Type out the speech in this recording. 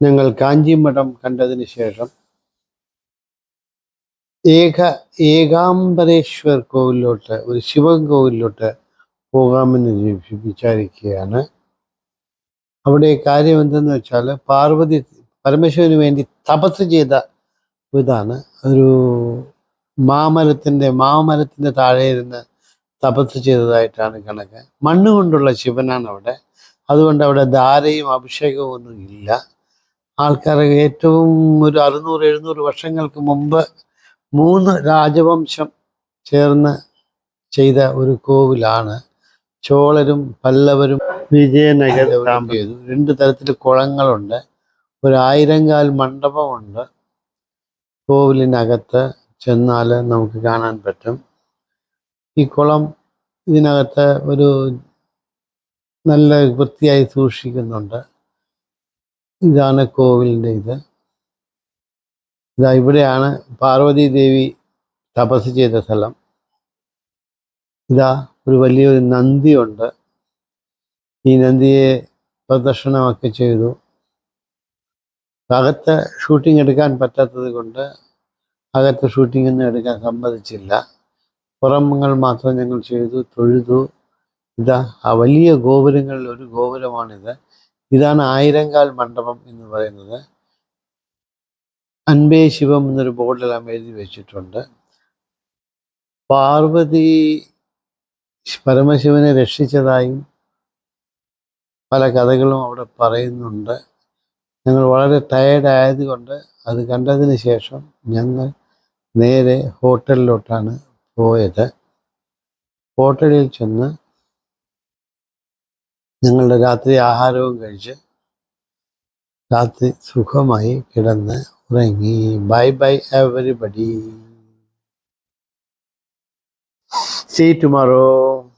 ഞങ്ങൾ കാഞ്ചിമഠം കണ്ടതിന് ശേഷം ഏകാംബരേശ്വർ കോവിലോട്ട്, ഒരു ശിവൻ കോവിലോട്ട് പോകാമെന്ന് വിചാരിക്കുകയാണ്. അവിടെ കാര്യം എന്തെന്ന് വെച്ചാൽ, പാർവതി പരമേശ്വരന് വേണ്ടി തപസ് ചെയ്ത ഇതാണ്. ഒരു മാമരത്തിൻ്റെ താഴെ ഇരുന്ന് തപസ് ചെയ്തതായിട്ടാണ് കണക്ക്. മണ്ണുകൊണ്ടുള്ള ശിവനാണ് അവിടെ. അതുകൊണ്ട് അവിടെ ധാരയും അഭിഷേകവും ഒന്നും ഇല്ല. ആൾക്കാർ ഏറ്റവും ഒരു 600-700 വർഷങ്ങൾക്ക് മുമ്പ് 3 രാജവംശം ചേർന്ന് ചെയ്ത ഒരു കോവിലാണ്. ചോളരും പല്ലവരും വിജയനഗരം ചെയ്തു. 2 തരത്തിൽ കുളങ്ങളുണ്ട്. ഒരു 1000-കാൽ മണ്ഡപമുണ്ട്. കോവിലിനകത്ത് ചെന്നാൽ നമുക്ക് കാണാൻ പറ്റും. ഈ കുളം ഇതിനകത്ത് ഒരു നല്ല വൃത്തിയായി സൂക്ഷിക്കുന്നുണ്ട്. ഇതാണ് കോവിലിൻ്റെ ഇതാ ഇവിടെയാണ് പാർവതി ദേവി തപസ് ചെയ്ത സ്ഥലം. ഇതാ ഒരു വലിയൊരു നന്ദിയുണ്ട്. ഈ നന്ദിയെ പ്രദക്ഷിണമൊക്കെ ചെയ്തു. അകത്ത് ഷൂട്ടിംഗ് എടുക്കാൻ പറ്റാത്തത് കൊണ്ട് അകത്ത് ഷൂട്ടിംഗ് ഒന്നും എടുക്കാൻ സമ്മതിച്ചില്ല. പുറമങ്ങൾ മാത്രം ഞങ്ങൾ ചെയ്തു, തൊഴുതു. ഇതാ ആ വലിയ ഗോപുരങ്ങളിൽ ഒരു ഗോപുരമാണിത്. ഇതാണ് 1000-കാൽ മണ്ഡപം എന്ന് പറയുന്നത്. അൻപേ ശിവം എന്നൊരു ബോർഡിലെല്ലാം എഴുതി വെച്ചിട്ടുണ്ട്. പാർവതി പരമശിവനെ രക്ഷിച്ചതായും പല കഥകളും അവിടെ പറയുന്നുണ്ട്. ഞങ്ങൾ വളരെ ടയേർഡ് ആയതുകൊണ്ട് അത് കണ്ടതിന് ശേഷം ഞങ്ങൾ നേരെ ഹോട്ടലിലോട്ടാണ് പോയത്. ഹോട്ടലിൽ ചെന്ന് ഞങ്ങളുടെ രാത്രി ആഹാരവും കഴിച്ച് രാത്രി സുഖമായി കിടന്ന് ഉറങ്ങി. Bye bye everybody. See you tomorrow.